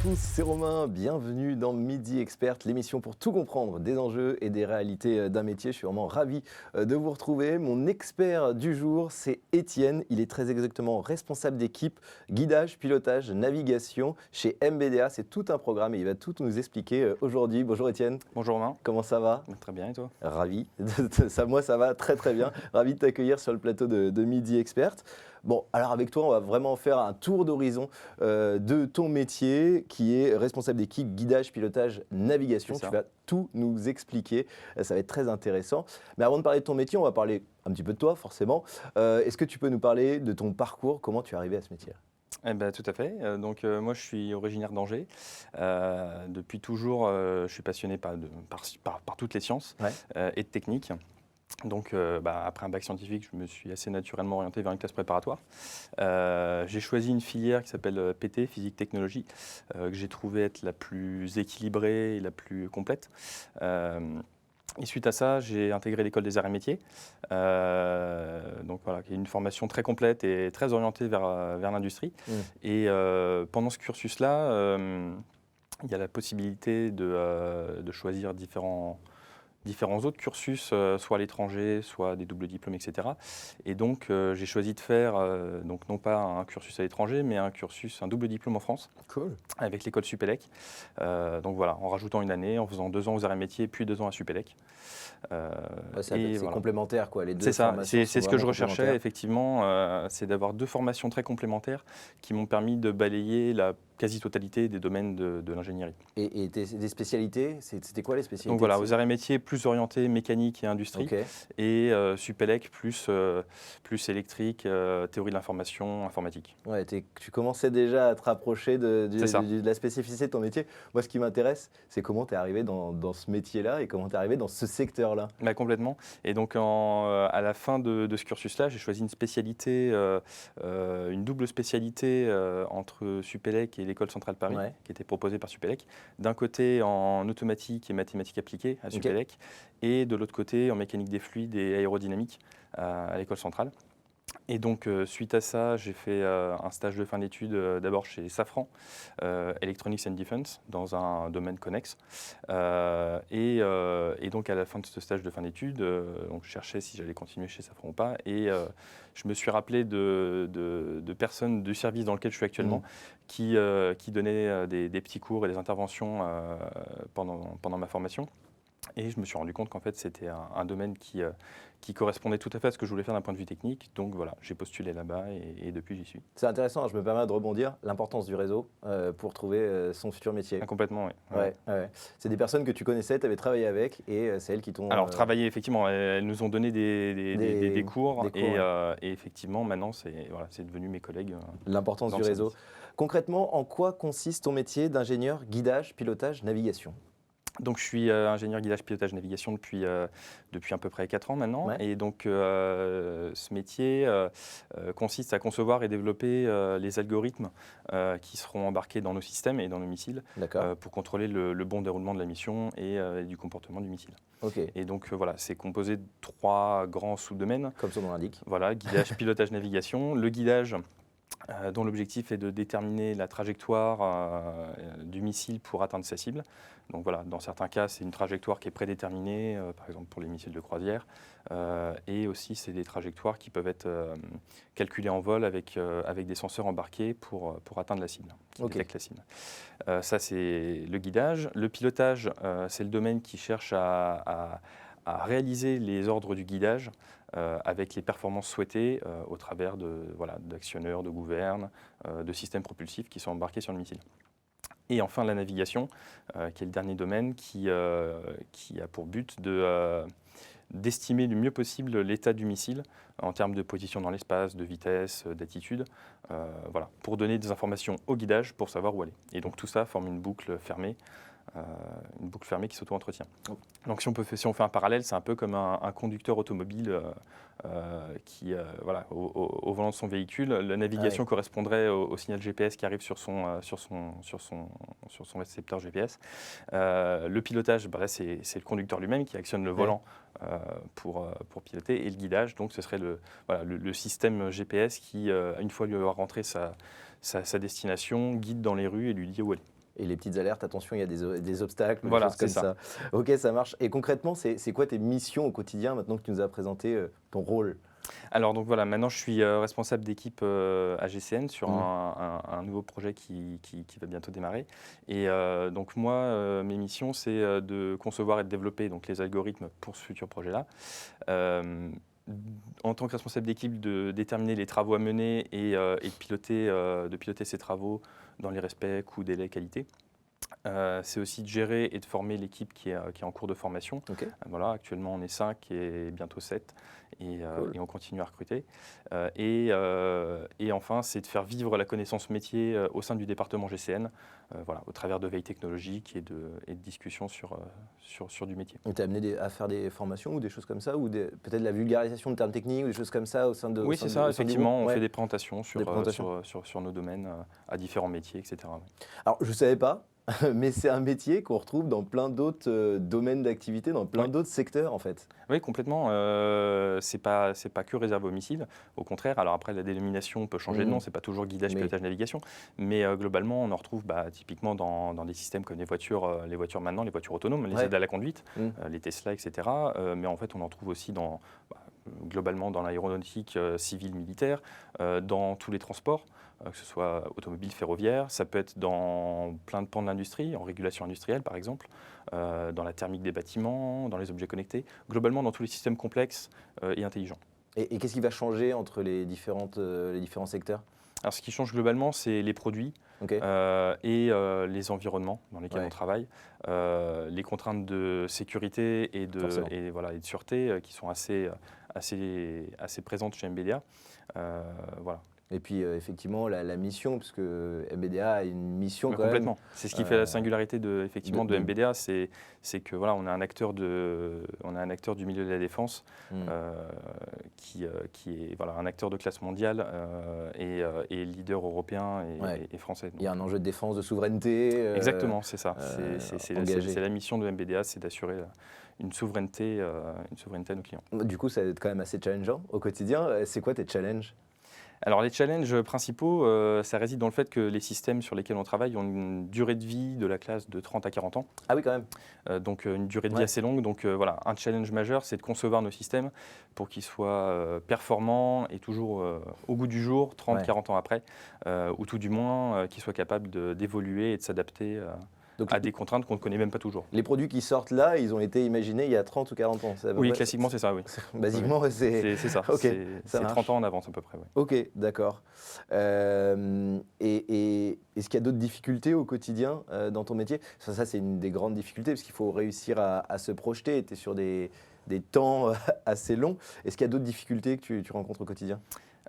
tous, c'est Romain, bienvenue dans Midi Expert, l'émission pour tout comprendre des enjeux et des réalités d'un métier. Je suis vraiment ravi de vous retrouver. Mon expert du jour, c'est Étienne. Il est très exactement responsable d'équipe, guidage, pilotage, navigation chez MBDA. C'est tout un programme et il va tout nous expliquer aujourd'hui. Bonjour Étienne. Bonjour Romain. Comment ça va? Très bien, et toi? Ravi. Moi, ça va très très bien. Ravi de t'accueillir sur le plateau de Midi Expert. Bon, alors avec toi, on va vraiment faire un tour d'horizon de ton métier qui est responsable d'équipe, guidage, pilotage, navigation. Tu vas tout nous expliquer, ça va être très intéressant. Mais avant de parler de ton métier, on va parler un petit peu de toi forcément. Est-ce que tu peux nous parler de ton parcours, comment tu es arrivé à ce métier? Eh ben, tout à fait. Moi, je suis originaire d'Angers. Depuis toujours, je suis passionné par toutes les sciences et de techniques. Donc, après un bac scientifique, je me suis assez naturellement orienté vers une classe préparatoire. J'ai choisi une filière qui s'appelle PT, physique-technologie, que j'ai trouvé être la plus équilibrée et la plus complète. Et suite à ça, j'ai intégré l'école des arts et métiers, qui est une formation très complète et très orientée vers l'industrie. Et pendant ce cursus-là, il y a la possibilité de choisir différents autres cursus, soit à l'étranger, soit des doubles diplômes, etc. Et donc, j'ai choisi de faire, non pas un cursus à l'étranger, mais un double diplôme en France, Cool. avec l'école Supélec. En rajoutant une année, en faisant 2 ans aux arts et métiers, puis 2 ans à Supélec. C'est complémentaire, quoi. Les deux c'est ça, formations c'est sont ce que je vraiment recherchais, effectivement, c'est d'avoir 2 formations très complémentaires qui m'ont permis de balayer la quasi-totalité des domaines de l'ingénierie. Et des spécialités, c'était quoi les spécialités? Donc voilà, aux arts et métiers, plus orientés mécanique et industrie, Ok. et Supélec, plus électrique, théorie de l'information, informatique. Ouais, tu commençais déjà à te rapprocher de C'est ça. la spécificité de ton métier. Moi, ce qui m'intéresse, c'est comment tu es arrivé dans ce métier-là et comment tu es arrivé dans ce secteur-là. Complètement. Et donc, à la fin de ce cursus-là, j'ai choisi une spécialité, une double spécialité entre Supélec et l'École Centrale Paris, qui était proposée par Supélec. D'un côté, en automatique et mathématiques appliquées à Supélec, et de l'autre côté, en mécanique des fluides et aérodynamique à l'École Centrale. Et donc, suite à ça, j'ai fait un stage de fin d'études d'abord chez Safran, Electronics and Defense, dans un domaine connexe. Et donc, à la fin de ce stage de fin d'études, je cherchais si j'allais continuer chez Safran ou pas. Et je me suis rappelé de personnes du service dans lequel je suis actuellement qui donnaient des petits cours et des interventions pendant ma formation. Et je me suis rendu compte qu'en fait, c'était un domaine qui correspondait tout à fait à ce que je voulais faire d'un point de vue technique. Donc voilà, j'ai postulé là-bas et depuis, j'y suis. C'est intéressant, je me permets de rebondir, l'importance du réseau pour trouver son futur métier. Complètement, oui. Ouais. C'est des personnes que tu connaissais, tu avais travaillé avec et c'est elles qui t'ont... Alors, travailler, effectivement, elles nous ont donné des cours, et effectivement, maintenant, c'est devenu mes collègues. L'importance du réseau. Concrètement, en quoi consiste ton métier d'ingénieur guidage, pilotage, navigation ? Donc, je suis ingénieur guidage pilotage navigation depuis à peu près 4 ans maintenant. Et donc, ce métier consiste à concevoir et développer les algorithmes qui seront embarqués dans nos systèmes et dans nos missiles pour contrôler le bon déroulement de la mission et du comportement du missile. Et donc, c'est composé de 3 grands sous-domaines. Comme son nom l'indique. Voilà, guidage, pilotage, navigation. Le guidage, dont l'objectif est de déterminer la trajectoire du missile pour atteindre sa cible. Donc voilà, dans certains cas, c'est une trajectoire qui est prédéterminée, par exemple pour les missiles de croisière, et aussi c'est des trajectoires qui peuvent être calculées en vol avec des senseurs embarqués pour atteindre la cible, qui détecte la cible. Ça, c'est le guidage. Le pilotage, c'est le domaine qui cherche à réaliser les ordres du guidage avec les performances souhaitées au travers d'actionneurs, de gouvernes, de systèmes propulsifs qui sont embarqués sur le missile. Et enfin, la navigation, qui est le dernier domaine, qui a pour but d'estimer le mieux possible l'état du missile en termes de position dans l'espace, de vitesse, d'attitude, pour donner des informations au guidage pour savoir où aller. Et donc tout ça forme une boucle fermée qui s'auto-entretient. Donc si on fait un parallèle, c'est un peu comme un conducteur automobile qui, au volant de son véhicule, la navigation correspondrait au signal GPS qui arrive sur son récepteur GPS. Le pilotage, là, c'est le conducteur lui-même qui actionne le volant pour piloter, et le guidage, donc ce serait le système GPS qui, une fois lui avoir rentré sa destination, guide dans les rues et lui dit où aller. Et les petites alertes, attention, il y a des obstacles, Voilà, des choses comme c'est ça. ça. Ok, ça marche. Et concrètement, c'est quoi tes missions au quotidien maintenant que tu nous as présenté ton rôle? Alors donc voilà, maintenant je suis responsable d'équipe à GCN sur Mhm. un nouveau projet qui va bientôt démarrer. Et donc moi, mes missions, c'est de concevoir et de développer donc, les algorithmes pour ce futur projet-là. Euh, En tant que responsable d'équipe, de déterminer les travaux à mener et de piloter ces travaux dans les respects, coûts, délais, qualité. C'est aussi de gérer et de former l'équipe qui est en cours de formation. Ok, Voilà, actuellement, on est 5 et bientôt 7 cool. et on continue à recruter. Et enfin, c'est de faire vivre la connaissance métier au sein du département GCN, voilà, au travers de veille technologique et de discussions sur du métier. On t'a amené à faire des formations ou des choses comme ça, ou peut-être de la vulgarisation de termes techniques ou des choses comme ça au sein de, au Oui, sein c'est de- ça, au sein du groupe? effectivement, on Ouais, fait des présentations des présentations. sur nos domaines à différents métiers, etc. Oui. Alors, je ne savais pas, mais c'est un métier qu'on retrouve dans plein d'autres domaines d'activité, dans plein Oui. d'autres secteurs en fait. Oui, complètement. C'est pas que réservé aux missiles. Au contraire, alors après, la dénomination peut changer de nom. Mhm. C'est pas toujours guidage, Mais pilotage, navigation. Mais globalement, on en retrouve typiquement dans des systèmes comme les voitures maintenant, les voitures autonomes, les ouais. aides à la conduite, Mhm. les Tesla, etc. Mais en fait, on en trouve aussi globalement dans l'aéronautique civile, militaire, dans tous les transports, que ce soit automobile, ferroviaire. Ça peut être dans plein de pans de l'industrie, en régulation industrielle par exemple, dans la thermique des bâtiments, dans les objets connectés, globalement dans tous les systèmes complexes et intelligents. Et qu'est-ce qui va changer entre les différents secteurs? Alors ce qui change globalement, c'est les produits Ok, et les environnements dans lesquels ouais, on travaille, les contraintes de sécurité forcément. et de sûreté qui sont assez présentes chez MBDA. Voilà. Et puis effectivement, la mission, parce que MBDA a une mission Mais quand même complètement. C'est ce qui fait la euh, singularité de, effectivement de de- MBDA, c'est que voilà, on a un acteur du milieu de la défense Hmm. qui est voilà, un acteur de classe mondiale et leader européen Ouais. et français. Il y a Donc, un enjeu de défense, de souveraineté exactement, c'est ça. engagé. C'est la mission de MBDA, c'est d'assurer une souveraineté à nos clients. Du coup, ça va être quand même assez challengeant au quotidien. C'est quoi tes challenges? Alors les challenges principaux, ça réside dans le fait que les systèmes sur lesquels on travaille ont une durée de vie de la classe de 30 à 40 ans. Ah oui, quand même. Donc une durée de vie Ouais. assez longue. Donc voilà, un challenge majeur, c'est de concevoir nos systèmes pour qu'ils soient performants et toujours au goût du jour, 30, Ouais. 40 ans après, ou tout du moins qu'ils soient capables d'évoluer et de s'adapter Donc à des contraintes qu'on ne connaît même pas toujours. les produits qui sortent là, ils ont été imaginés il y a 30 ou 40 ans. C'est à peu Oui, près- classiquement, c'est ça, oui. Basiquement, ouais, c'est. C'est ça, Ok, c'est ça marche. 30 ans en avance à peu près, oui. Ok, d'accord. Et est-ce qu'il y a d'autres difficultés au quotidien dans ton métier? Ça, c'est une des grandes difficultés, parce qu'il faut réussir à se projeter. Tu es sur des temps assez longs. Est-ce qu'il y a d'autres difficultés que tu rencontres au quotidien?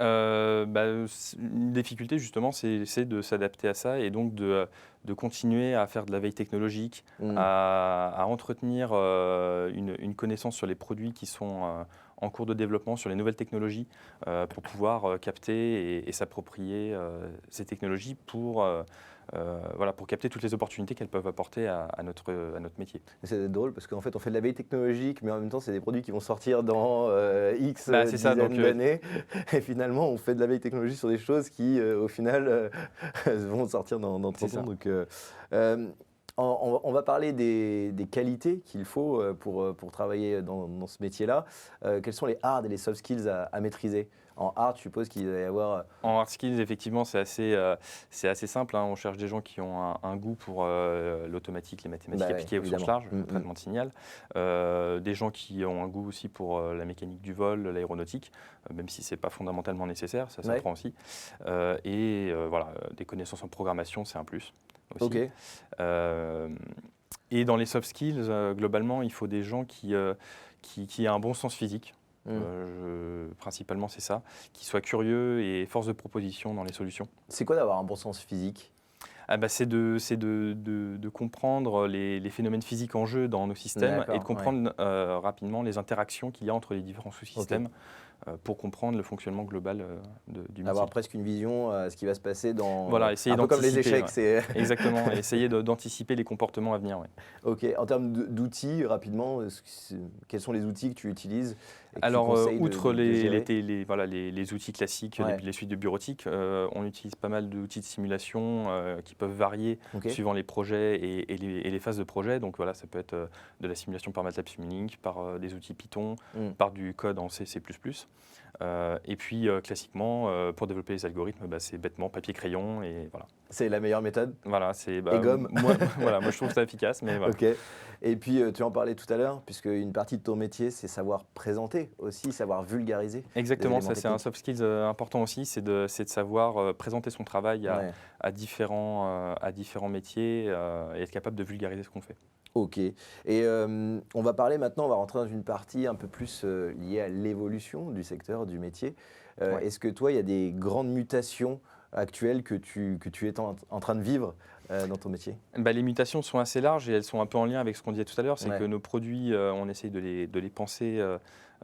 Une difficulté justement, c'est de s'adapter à ça et donc de continuer à faire de la veille technologique, Hmm. à entretenir une connaissance sur les produits qui sont en cours de développement, sur les nouvelles technologies, pour pouvoir capter et s'approprier ces technologies voilà, pour capter toutes les opportunités qu'elles peuvent apporter à notre métier. C'est drôle parce qu'en fait, on fait de la veille technologique, mais en même temps, c'est des produits qui vont sortir dans X C'est ça, donc dizaines d'années. Et finalement, on fait de la veille technologique sur des choses qui, au final, vont sortir dans 30 C'est ans. ça. Donc, on va parler des qualités qu'il faut pour travailler dans ce métier-là. Quels sont les hard et les soft skills à maîtriser? En hard, je suppose qu'il va y avoir. En hard skills, effectivement, c'est assez simple, hein. On cherche des gens qui ont un goût pour l'automatique, les mathématiques Bah ouais, appliquées au sens évidemment. large, Mm, le traitement de signal. Des gens qui ont un goût aussi pour la mécanique du vol, l'aéronautique, même si ce n'est pas fondamentalement nécessaire, ça Ouais. s'apprend aussi. Voilà, des connaissances en programmation, c'est un plus aussi. Ok. Et dans les soft skills, globalement, il faut des gens qui aient un bon sens physique. Principalement, c'est ça, qui soient curieux et force de proposition dans les solutions. C'est quoi d'avoir un bon sens physique? C'est de comprendre les phénomènes physiques en jeu dans nos systèmes et de D'accord, comprendre rapidement les interactions qu'il y a entre les différents sous-systèmes pour comprendre le fonctionnement global du missile. Avoir presque une vision à ce qui va se passer dans. Voilà, essayer un peu comme les d'anticiper, échecs. ouais. Exactement, et essayer d'anticiper les comportements à venir. Ouais. Ok. En termes d'outils, rapidement, quels sont les outils que tu utilises et que tu Alors, conseilles outre de gérer? les outils classiques, Ouais. les suites de bureautique, on utilise pas mal d'outils de simulation qui peuvent varier Ok. suivant les projets et les phases de projet. Donc voilà, ça peut être de la simulation par MATLAB Simulink, par des outils Python, Mm. par du code en C, C++. Et puis classiquement, pour développer les algorithmes, c'est bêtement papier-crayon et voilà. C'est la meilleure méthode. Voilà, c'est Et gomme. moi, voilà, moi je trouve ça efficace, mais voilà. Ok. Et puis tu en parlais tout à l'heure, puisque une partie de ton métier, c'est savoir présenter aussi, savoir vulgariser. Exactement, des ça éléments c'est un techniques. soft skills important aussi, c'est de savoir présenter son travail Ouais. à différents métiers et être capable de vulgariser ce qu'on fait. Ok. Et on va parler maintenant, on va rentrer dans une partie un peu plus liée à l'évolution du secteur, du métier. Ouais. Est-ce que toi, il y a des grandes mutations actuelles que tu es en train de vivre dans ton métier? Les mutations sont assez larges et elles sont un peu en lien avec ce qu'on disait tout à l'heure, c'est Ouais. que nos produits, on essaye de les penser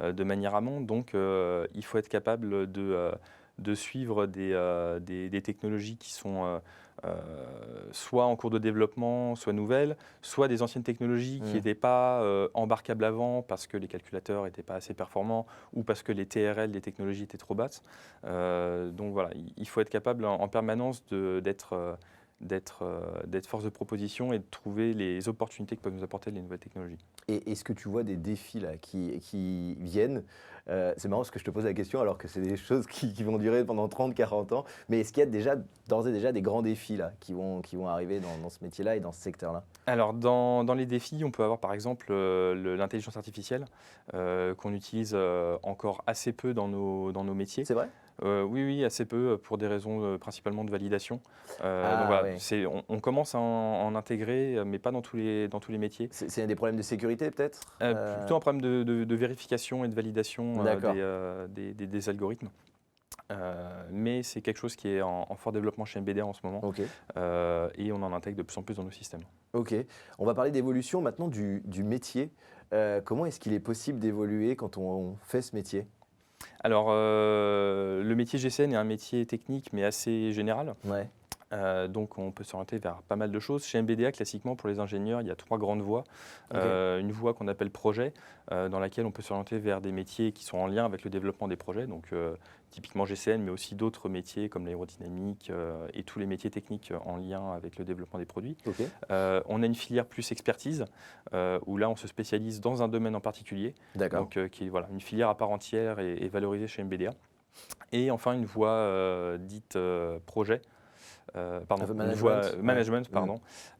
de manière amont, donc il faut être capable de suivre des technologies qui sont soit en cours de développement, soit nouvelles, soit des anciennes technologies qui Mm. n'étaient pas embarquables avant parce que les calculateurs n'étaient pas assez performants ou parce que les TRL des technologies étaient trop basses. Donc voilà, il faut être capable en permanence d'être force de proposition et de trouver les opportunités que peuvent nous apporter les nouvelles technologies. Et est-ce que tu vois des défis là, qui viennent? C'est marrant parce que je te pose la question alors que c'est des choses qui vont durer pendant 30, 40 ans. Mais est-ce qu'il y a déjà, d'ores et déjà des grands défis là, qui vont arriver dans ce métier-là et dans ce secteur-là? Alors, dans les défis, on peut avoir par exemple l'intelligence artificielle qu'on utilise encore assez peu dans nos métiers. C'est vrai? Oui, assez peu pour des raisons principalement de validation. Donc Ah voilà, ouais. on commence à en intégrer, mais pas dans tous les métiers. C'est des problèmes de sécurité peut-être? Plutôt un problème de vérification et de validation D'accord. des algorithmes. Mais c'est quelque chose qui est en fort développement chez MBDA en ce moment Ok. et on en intègre de plus en plus dans nos systèmes. Ok. On va parler d'évolution maintenant du métier. Comment est-ce qu'il est possible d'évoluer quand on fait ce métier? Alors, le métier GCN est un métier technique mais assez général. Ouais. Donc on peut s'orienter vers pas mal de choses. Chez MBDA, classiquement, pour les ingénieurs, il y a 3 grandes voies. Ok. Une voie qu'on appelle projet, dans laquelle on peut s'orienter vers des métiers qui sont en lien avec le développement des projets, donc typiquement GCN, mais aussi d'autres métiers comme l'aérodynamique et tous les métiers techniques en lien avec le développement des produits. Ok. On a une filière plus expertise, où là on se spécialise dans un domaine en particulier, D'accord. donc qui est voilà, une filière à part entière et valorisée chez MBDA. Et enfin une voie dite projet, pardon, une Management. voie Ouais. management, pardon,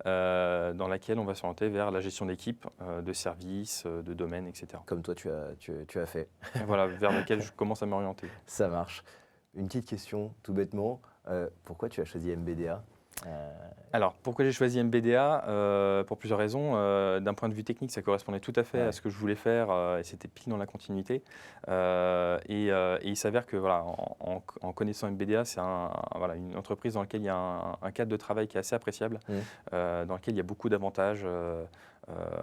dans laquelle on va s'orienter vers la gestion d'équipe, de services, de domaines, etc. Comme toi, tu as fait. Et voilà, vers lequel je commence à m'orienter. Ça marche. Une petite question, tout bêtement. Pourquoi tu as choisi MBDA? Alors, pourquoi j'ai choisi MBDA? Pour plusieurs raisons. D'un point de vue technique, ça correspondait tout à fait Ouais. à ce que je voulais faire et c'était pile dans la continuité. Et il s'avère que voilà, en connaissant MBDA, c'est voilà, une entreprise dans laquelle il y a un cadre de travail qui est assez appréciable, dans lequel il y a beaucoup d'avantages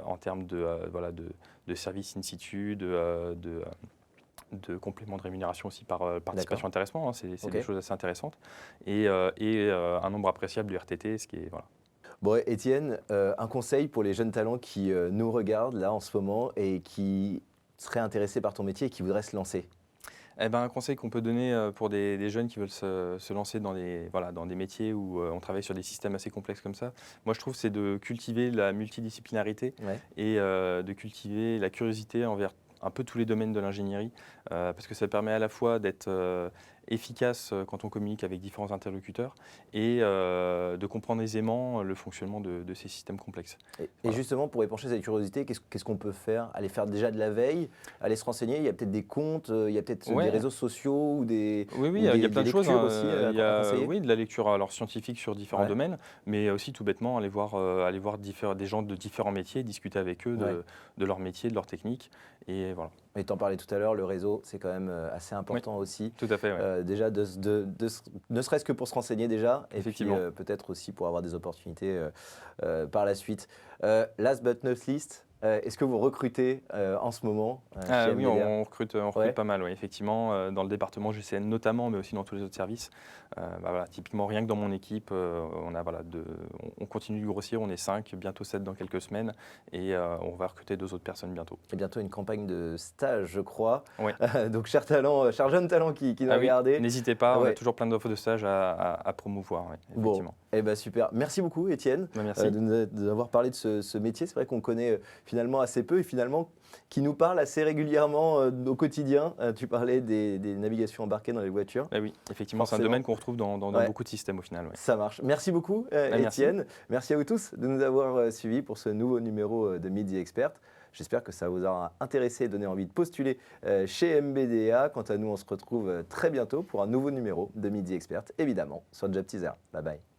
en termes voilà, de services in situ, de compléments de rémunération aussi par participation intéressement, hein, c'est Ok. des choses assez intéressantes, et un nombre appréciable de RTT, ce qui est voilà. Bon, Étienne, un conseil pour les jeunes talents qui nous regardent là en ce moment et qui seraient intéressés par ton métier et qui voudraient se lancer? Eh ben, un conseil qu'on peut donner pour des jeunes qui veulent se lancer voilà, dans des métiers où on travaille sur des systèmes assez complexes comme ça, moi je trouve c'est de cultiver la multidisciplinarité Ouais. et de cultiver la curiosité envers un peu tous les domaines de l'ingénierie, parce que ça permet à la fois d'être efficace quand on communique avec différents interlocuteurs et de comprendre aisément le fonctionnement de ces systèmes complexes. Et Voilà. justement, pour épancher cette curiosité, qu'est-ce qu'on peut faire? Aller faire déjà de la veille, aller se renseigner. Il y a peut-être des comptes, il y a peut-être Ouais. des réseaux sociaux ou des, Oui, ou il y a des plein de choses, lectures hein. aussi Il y à a, conseiller? oui, de la lecture alors, scientifique sur différents Ouais. domaines, mais aussi tout bêtement aller voir des gens de différents métiers, discuter avec eux Ouais. de leur métier, de leur technique. Et voilà, Et t'en parlais tout à l'heure, le réseau, c'est quand même assez important aussi. tout à fait. Ouais. Déjà, ne serait-ce que pour se renseigner déjà, et puis Effectivement. peut-être aussi pour avoir des opportunités par la suite. Last but not least, Est-ce que vous recrutez en ce moment chez Oui, MBDA? on recrute Ouais. pas mal, oui, effectivement, dans le département GCN notamment, mais aussi dans tous les autres services. Voilà, typiquement, rien que dans mon équipe, on continue de grossir, on est 5, bientôt 7 dans quelques semaines, et on va recruter 2 autres personnes bientôt. Et bientôt une campagne de stage, je crois. Ouais. Donc, cher jeune talent qui nous Ah oui, regardez. n'hésitez pas, on a Ouais. toujours plein d'offres de stage à promouvoir, oui, Bon, effectivement. eh ben super. Merci beaucoup, Étienne, Merci. de nous avoir parlé de ce métier. C'est vrai qu'on connaît finalement assez peu et finalement qui nous parle assez régulièrement au quotidien. Tu parlais des navigations embarquées dans les voitures. Oui, effectivement, c'est un Forcément. domaine qu'on retrouve dans Ouais. beaucoup de systèmes au final. Ouais. Ça marche. Merci beaucoup, Merci. Étienne. Merci à vous tous de nous avoir suivis pour ce nouveau numéro de Midi Expert. J'espère que ça vous aura intéressé et donné envie de postuler chez MBDA. Quant à nous, on se retrouve très bientôt pour un nouveau numéro de Midi Expert, évidemment, sur Job Teaser. Bye bye.